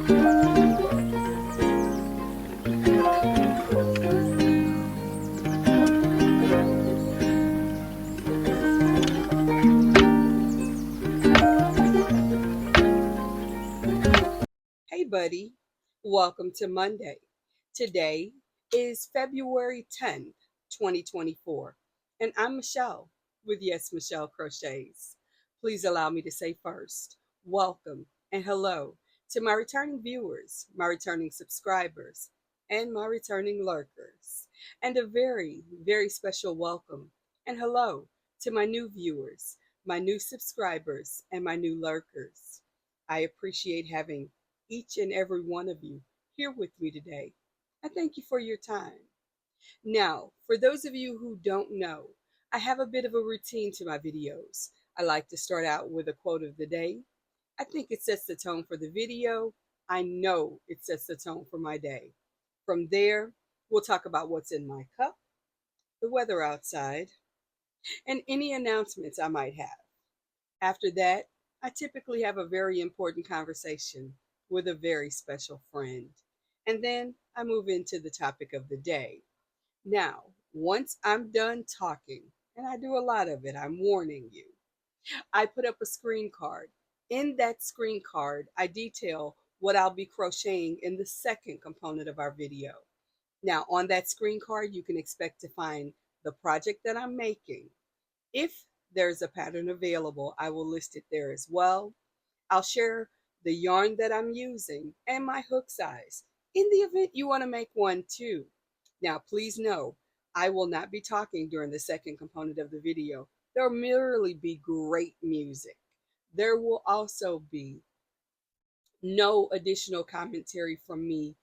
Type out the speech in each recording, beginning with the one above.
Hey, buddy. Welcome to Monday. Today is February 10th, 2024, and I'm Michelle with Yes, Michelle Crochets. Please allow me to say first, welcome and hello to my returning viewers, my returning subscribers, and my returning lurkers. And a very, very special welcome and hello to my new viewers, my new subscribers, and my new lurkers. I appreciate having each and every one of you here with me today. I thank you for your time. Now, for those of you who don't know, I have a bit of a routine to my videos. I like to start out with a quote of the day. I think it sets the tone for the video. I know it sets the tone for my day. From there, we'll talk about what's in my cup, the weather outside, and any announcements I might have. After that, I typically have a very important conversation with a very special friend. And then I move into the topic of the day. Now, once I'm done talking, and I do a lot of it, I'm warning you, I put up a screen card. In that screen card, I detail what I'll be crocheting in the second component of our video. Now, on that screen card, you can expect to find the project that I'm making. If there's a pattern available, I will list it there as well. I'll share the yarn that I'm using and my hook size in the event you want to make one too. Now, please know, I will not be talking during the second component of the video. There'll merely be great music. There will also be no additional commentary from me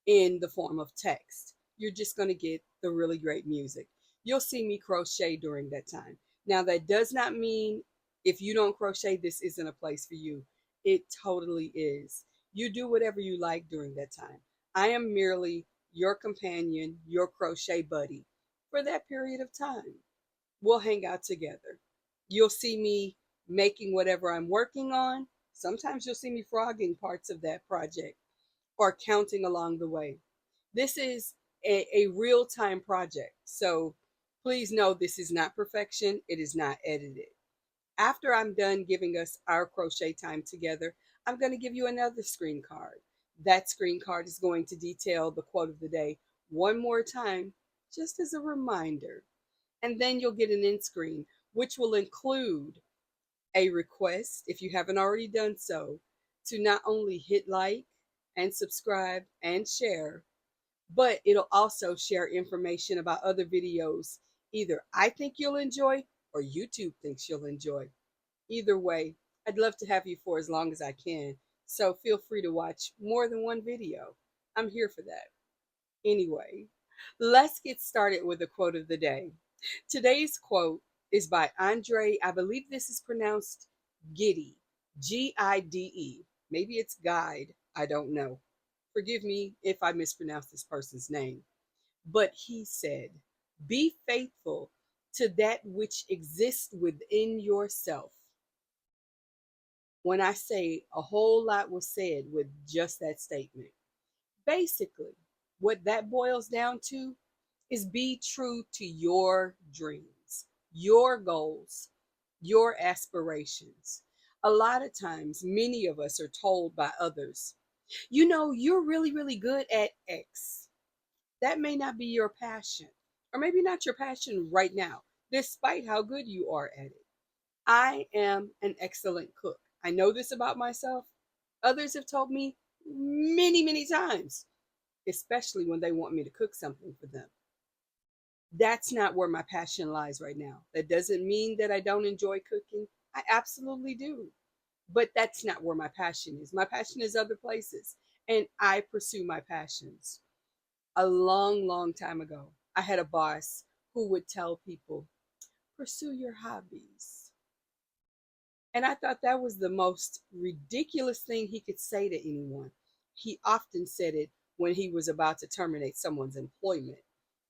in the form of text. You're just going to get the really great music. You'll see me crochet during that time. Now, that does not mean if you don't crochet, this isn't a place for you. It totally is. You do whatever you like during that time. I am merely your companion, your crochet buddy for that period of time. We'll hang out together. You'll see me making whatever I'm working on. Sometimes you'll see me frogging parts of that project or counting along the way. This is a real time project. So please know this is not perfection. It is not edited. After I'm done giving us our crochet time together, I'm going to give you another screen card. That screen card is going to detail the quote of the day one more time, just as a reminder. And then you'll get an end screen, which will include a request, if you haven't already done so, to not only hit like and subscribe and share, but it'll also share information about other videos either I think you'll enjoy or YouTube thinks you'll enjoy. Either way, I'd love to have you for as long as I can, so feel free to watch more than one video. I'm here for that. Anyway, let's get started with the quote of the day. Today's quote is by Andre, I believe this is pronounced Gide, Gide. Maybe it's Guide, I don't know. Forgive me if I mispronounce this person's name. But he said, be faithful to that which exists within yourself. When I say a whole lot was said with just that statement, basically, what that boils down to is be true to your dreams, your goals, your aspirations. A lot of times, many of us are told by others, you know, you're really, really good at X. That may not be your passion, or maybe not your passion right now, despite how good you are at it. I am an excellent cook. I know this about myself. Others have told me many, many times, especially when they want me to cook something for them. That's not where my passion lies right now. That doesn't mean that I don't enjoy cooking. I absolutely do. But that's not where my passion is. My passion is other places, and I pursue my passions. A long, long time ago, I had a boss who would tell people, pursue your hobbies. And I thought that was the most ridiculous thing he could say to anyone. He often said it when he was about to terminate someone's employment.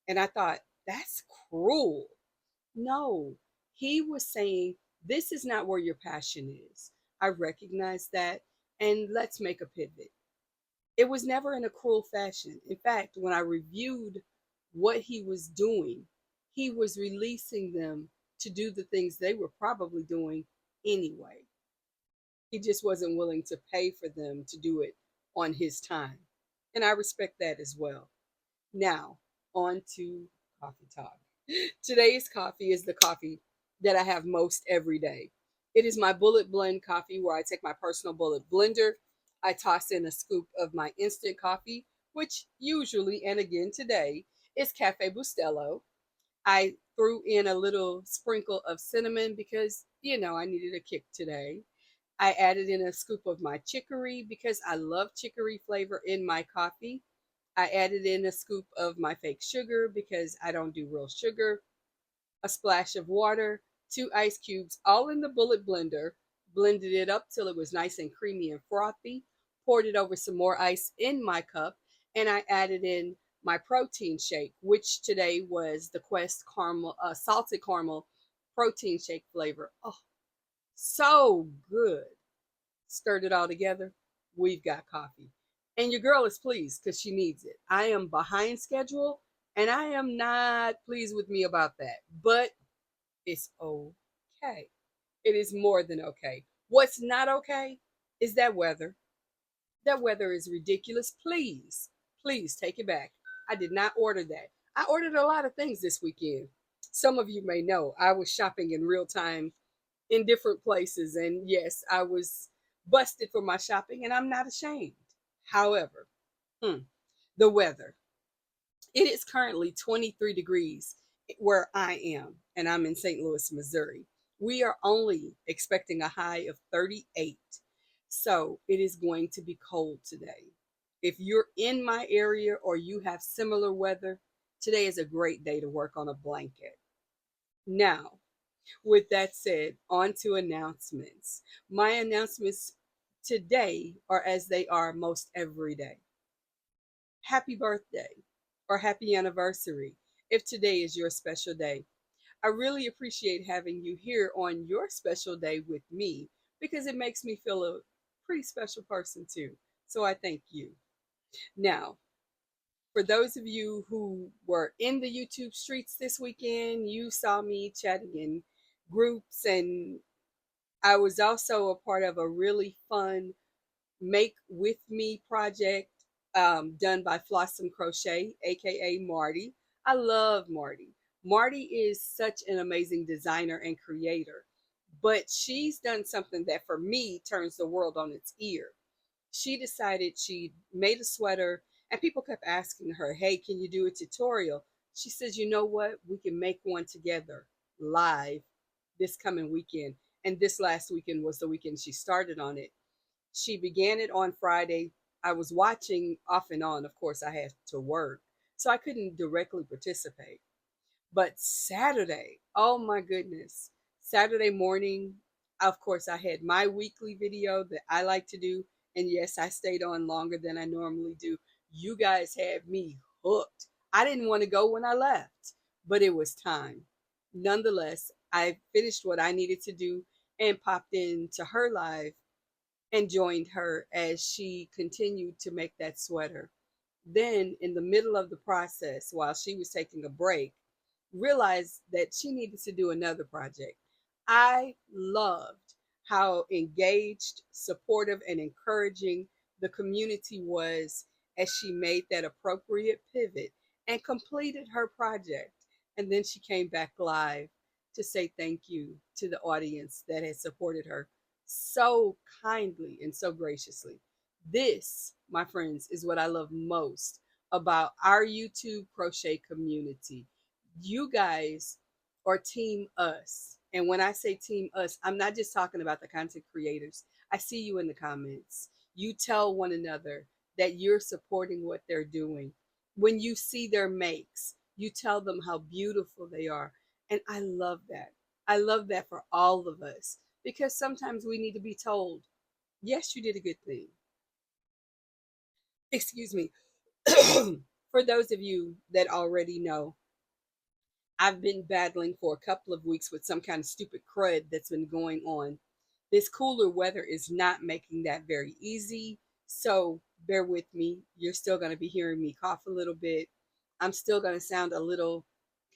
And I thought, that's cruel. No, he was saying, this is not where your passion is. I recognize that, and let's make a pivot. It was never in a cruel fashion. In fact, when I reviewed what he was doing, he was releasing them to do the things they were probably doing anyway. He just wasn't willing to pay for them to do it on his time. And I respect that as well. Now, on to coffee talk. Today's coffee is the coffee that I have most every day. It is my bullet blend coffee where I take my personal bullet blender. I toss in a scoop of my instant coffee, which usually, and again today, is Cafe Bustelo. I threw in a little sprinkle of cinnamon because, I needed a kick today. I added in a scoop of my chicory because I love chicory flavor in my coffee. I added in a scoop of my fake sugar because I don't do real sugar, a splash of water, two ice cubes, all in the bullet blender, blended it up till it was nice and creamy and frothy, poured it over some more ice in my cup, and I added in my protein shake, which today was the Quest caramel, salted caramel protein shake flavor. Oh, so good. Stirred it all together. We've got coffee. And your girl is pleased because she needs it. I am behind schedule and I am not pleased with me about that. But it's okay. It is more than okay. What's not okay is that weather. That weather is ridiculous. Please, please take it back. I did not order that. I ordered a lot of things this weekend. Some of you may know I was shopping in real time in different places. And yes, I was busted for my shopping, and I'm not ashamed. However, the weather. It is currently 23 degrees where I am, and I'm in St. Louis, Missouri. We are only expecting a high of 38. So it is going to be cold today. If you're in my area or you have similar weather, today is a great day to work on a blanket. Now, with that said, on to announcements. My announcements today are as they are most every day. Happy birthday or happy anniversary if today is your special day. I really appreciate having you here on your special day with me because it makes me feel a pretty special person too. So I thank you. Now, for those of you who were in the YouTube streets this weekend, you saw me chatting in groups, and I was also a part of a really fun Make With Me project done by Flossom Crochet, aka Marty. I love Marty. Marty is such an amazing designer and creator, but she's done something that for me turns the world on its ear. She decided she made a sweater, and people kept asking her, "Hey, can you do a tutorial?" She says, "You know what? We can make one together live this coming weekend." And this last weekend was the weekend she started on it. She began it on Friday. I was watching off and on. Of course, I had to work, so I couldn't directly participate. But Saturday, oh my goodness, Saturday morning, of course, I had my weekly video that I like to do. And yes, I stayed on longer than I normally do. You guys had me hooked. I didn't want to go when I left, but it was time. Nonetheless, I finished what I needed to do and popped into her live and joined her as she continued to make that sweater. Then, in the middle of the process, while she was taking a break, realized that she needed to do another project. I loved how engaged, supportive, and encouraging the community was as she made that appropriate pivot and completed her project. And then she came back live to say thank you to the audience that had supported her so kindly and so graciously. This, my friends, is what I love most about our YouTube crochet community. You guys are Team Us. And when I say Team Us, I'm not just talking about the content creators. I see you in the comments. You tell one another that you're supporting what they're doing. When you see their makes, you tell them how beautiful they are. And I love that. I love that for all of us because sometimes we need to be told, yes, you did a good thing. Excuse me. For those of you that already know, I've been battling for a couple of weeks with some kind of stupid crud that's been going on. This cooler weather is not making that very easy. So bear with me. You're still going to be hearing me cough a little bit. I'm still going to sound a little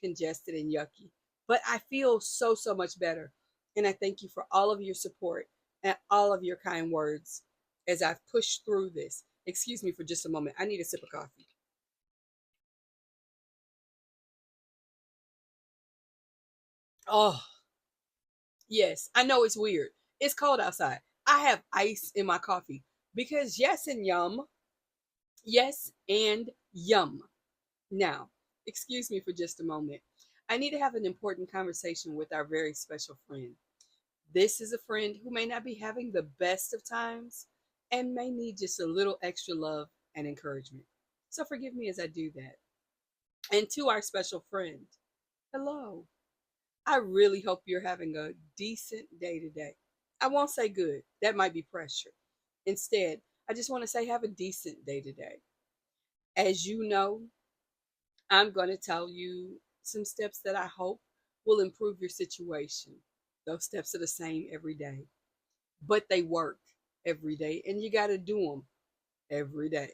congested and yucky, but I feel so, so much better. And I thank you for all of your support and all of your kind words as I've pushed through this. Excuse me for just a moment. I need a sip of coffee. Oh, yes, I know it's weird. It's cold outside. I have ice in my coffee because yes and yum. Yes and yum. Now, excuse me for just a moment. I need to have an important conversation with our very special friend. This is a friend who may not be having the best of times and may need just a little extra love and encouragement. So forgive me as I do that. And to our special friend, hello. I really hope you're having a decent day today. I won't say good, that might be pressure. Instead, I just want to say have a decent day today. As you know, I'm going to tell you some steps that I hope will improve your situation. Those steps are the same every day, but they work every day, and you got to do them every day.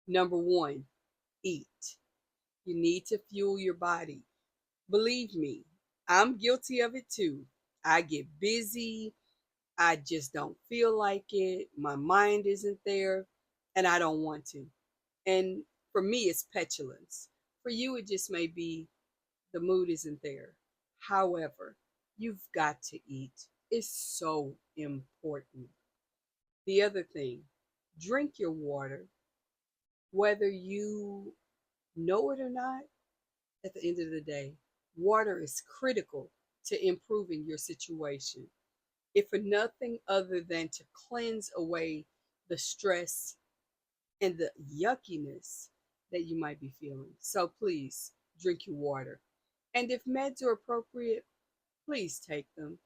Number one, eat. You need to fuel your body. Believe me, I'm guilty of it too. I get busy. I just don't feel like it. My mind isn't there, and I don't want to. And for me, it's petulance. For you, it just may be the mood isn't there. However, you've got to eat. It's so important. The other thing, drink your water. Whether you know it or not, at the end of the day, water is critical to improving your situation. If for nothing other than to cleanse away the stress and the yuckiness that you might be feeling. So please drink your water. And if meds are appropriate, please take them.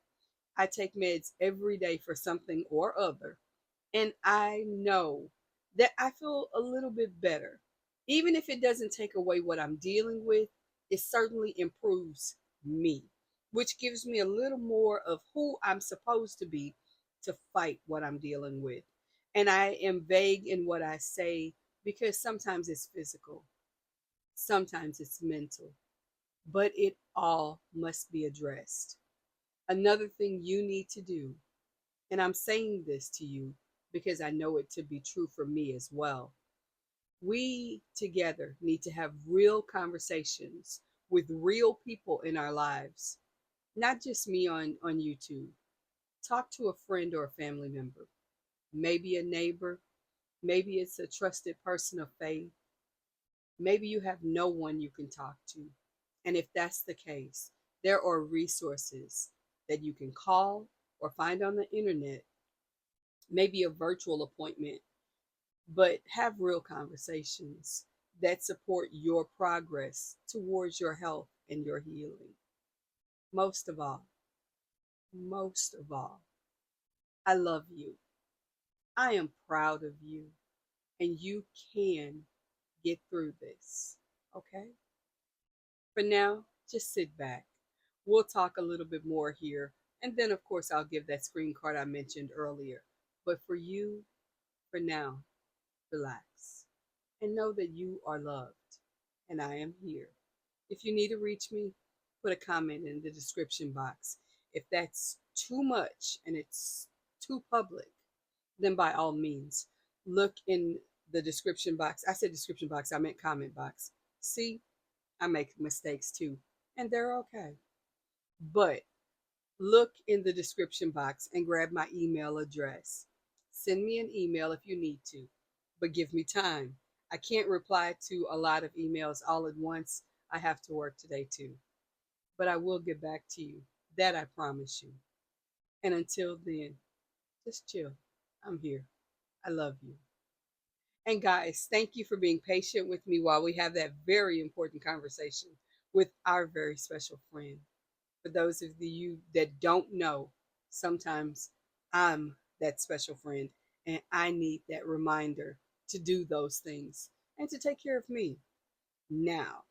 I take meds every day for something or other. And I know that I feel a little bit better. Even if it doesn't take away what I'm dealing with, it certainly improves me, which gives me a little more of who I'm supposed to be to fight what I'm dealing with. And I am vague in what I say because sometimes it's physical, sometimes it's mental, but it all must be addressed. Another thing you need to do, and I'm saying this to you because I know it to be true for me as well. We together need to have real conversations with real people in our lives, not just me on YouTube. Talk to a friend or a family member, maybe a neighbor, maybe it's a trusted person of faith, maybe you have no one you can talk to. And if that's the case, there are resources that you can call or find on the internet, maybe a virtual appointment, but have real conversations that support your progress towards your health and your healing. Most of all, most of all, I love you. I am proud of you, and you can get through this. Okay? For now, just sit back. We'll talk a little bit more here, and then, of course, I'll give that screen card I mentioned earlier. But for you, for now, relax and know that you are loved, and I am here. If you need to reach me, put a comment in the description box. If that's too much and it's too public, then by all means, look in the description box. I said description box, I meant comment box. See, I make mistakes too, and they're okay. But look in the description box and grab my email address. Send me an email if you need to, but give me time. I can't reply to a lot of emails all at once. I have to work today too. But I will get back to you. That I promise you. And until then, just chill. I'm here. I love you. And guys, thank you for being patient with me while we have that very important conversation with our very special friend. For those of you that don't know, sometimes I'm that special friend and I need that reminder to do those things and to take care of me. Now,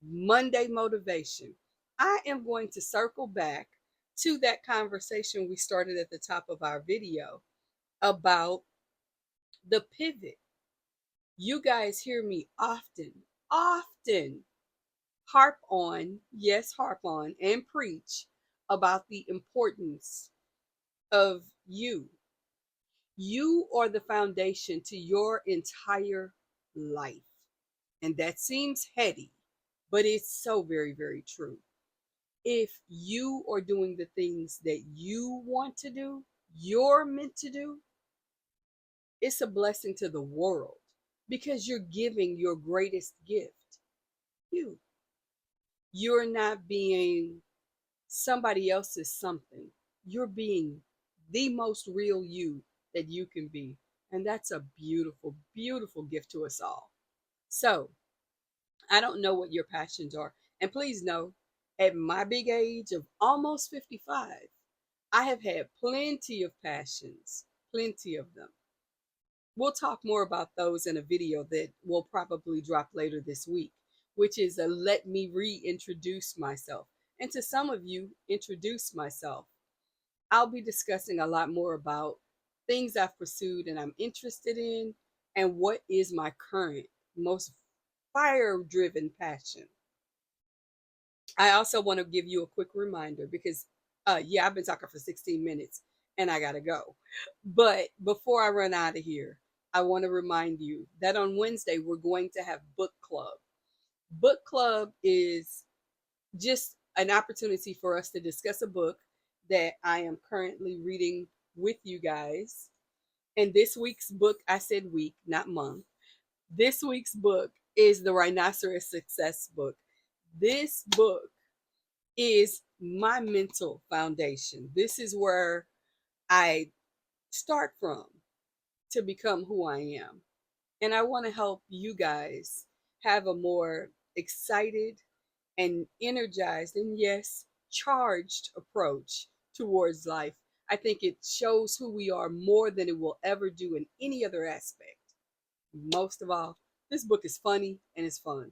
Monday motivation. I am going to circle back to that conversation we started at the top of our video about The pivot. You guys hear me often harp on, yes, harp on and preach about the importance of you. You are the foundation to your entire life. And that seems heady, but it's so very, very true. If you are doing the things that you want to do, you're meant to do, it's a blessing to the world because you're giving your greatest gift. You. You're not being somebody else's something. You're being the most real you that you can be. And that's a beautiful, beautiful gift to us all. So, I don't know what your passions are. And please know, at my big age of almost 55, I have had plenty of passions, plenty of them. We'll talk more about those in a video that will probably drop later this week, which is a let me reintroduce myself. And to some of you, introduce myself. I'll be discussing a lot more about things I've pursued and I'm interested in, and what is my current, most fire driven passion. I also want to give you a quick reminder because, yeah, I've been talking for 16 minutes and I got to go. But before I run out of here, I want to remind you that on Wednesday, we're going to have book club. Book club is just an opportunity for us to discuss a book that I am currently reading with you guys. And this week's book, I said week, not month. This week's book is the Rhinoceros Success book. This book is my mental foundation. This is where I start from to become who I am. And I want to help you guys have a more excited and energized and, yes, charged approach towards life. I think it shows who we are more than it will ever do in any other aspect. Most of all, this book is funny and it's fun.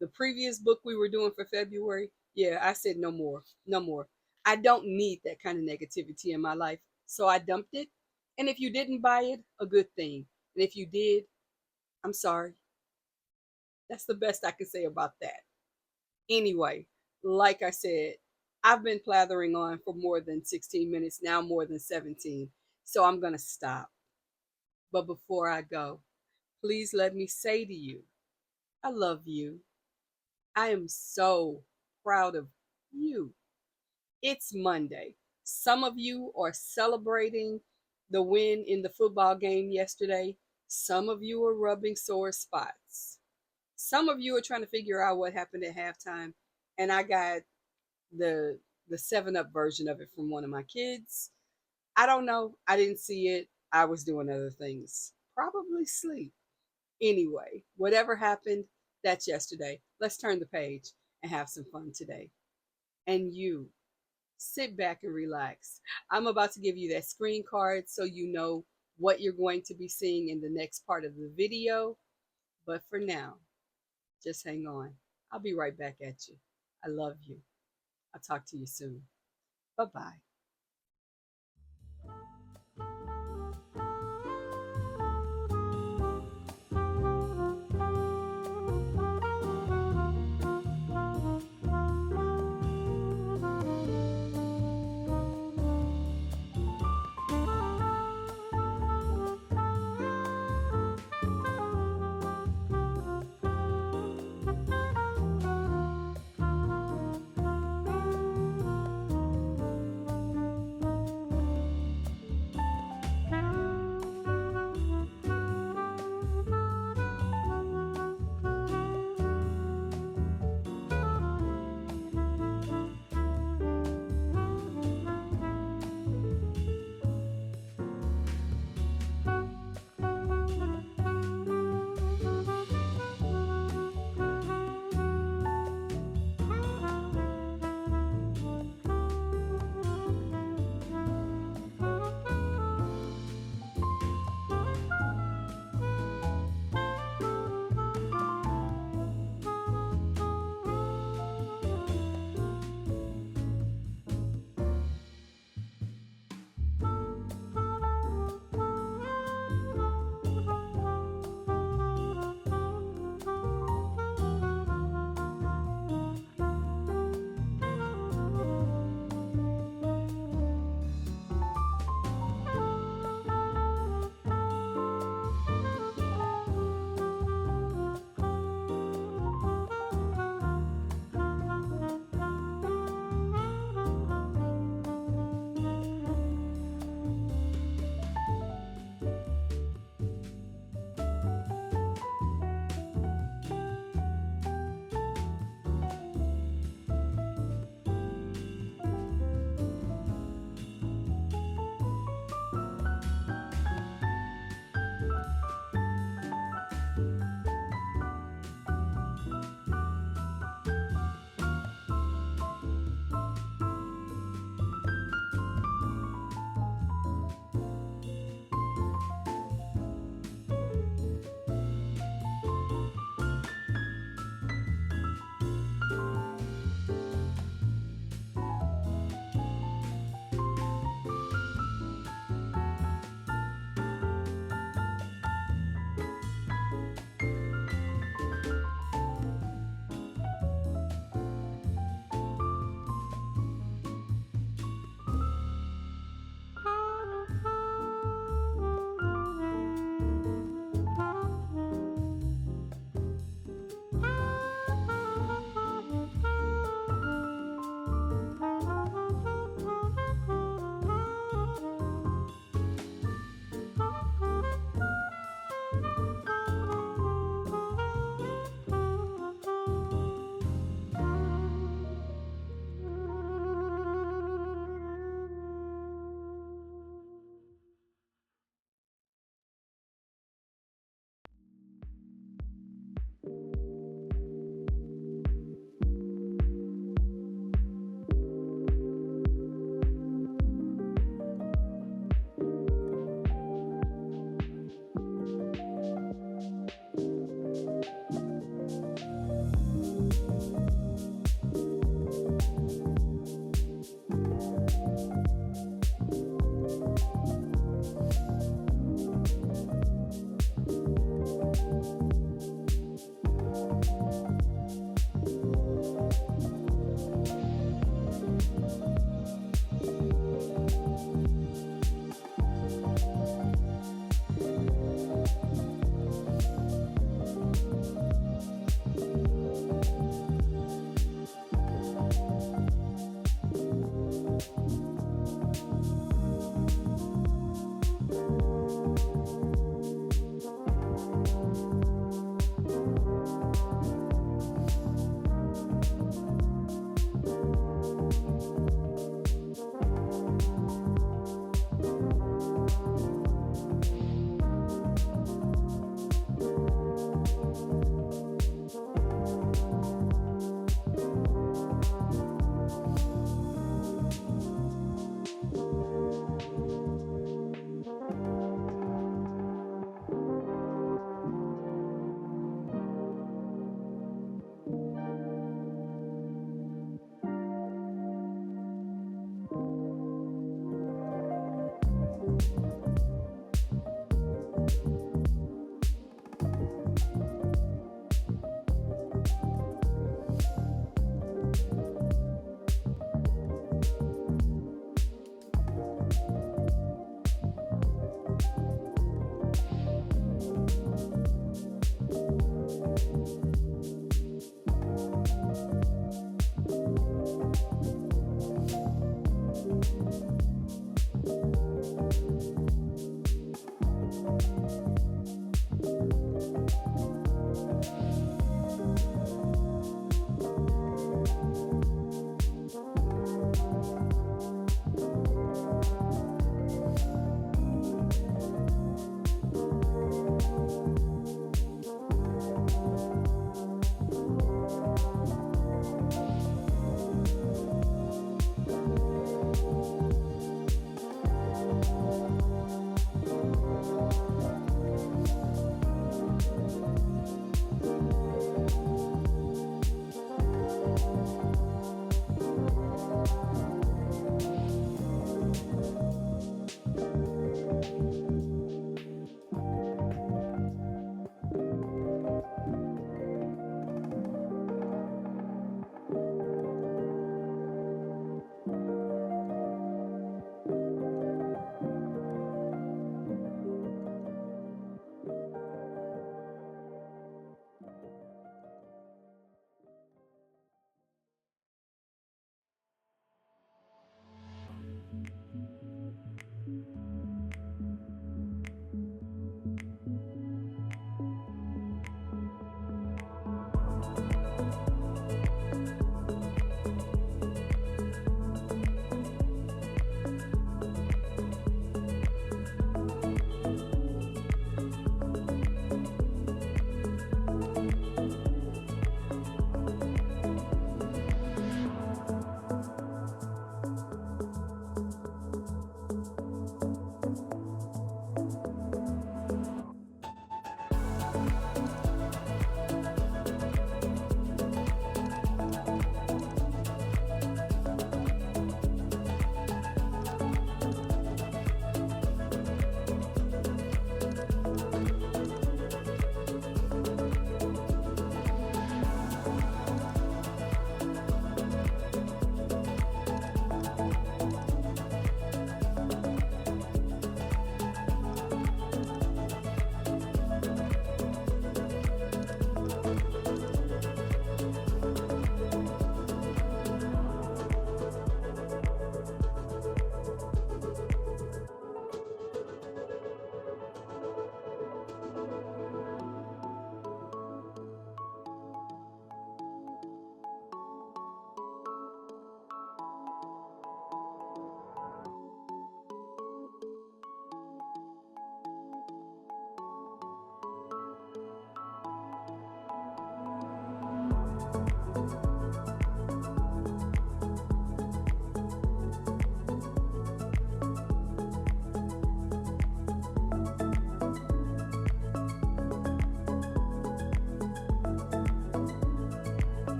The previous book we were doing for February, yeah, I said no more, no more. I don't need that kind of negativity in my life. So I dumped it. And if you didn't buy it, a good thing. And if you did, I'm sorry. That's the best I can say about that. Anyway, like I said, I've been plathering on for more than 16 minutes, now more than 17. So I'm going to stop. But before I go, please let me say to you, I love you. I am so proud of you. It's Monday. Some of you are celebrating the win in the football game yesterday. Some of you are rubbing sore spots. Some of you are trying to figure out what happened at halftime. And I got the the 7 Up version of it from one of my kids. I don't know. I didn't see it. I was doing other things. Probably sleep. Anyway, whatever happened, that's yesterday. Let's turn the page and have some fun today. And you, sit back and relax. I'm about to give you that screen card so you know what you're going to be seeing in the next part of the video. But for now, just hang on. I'll be right back at you. I love you. I'll talk to you soon. Bye bye.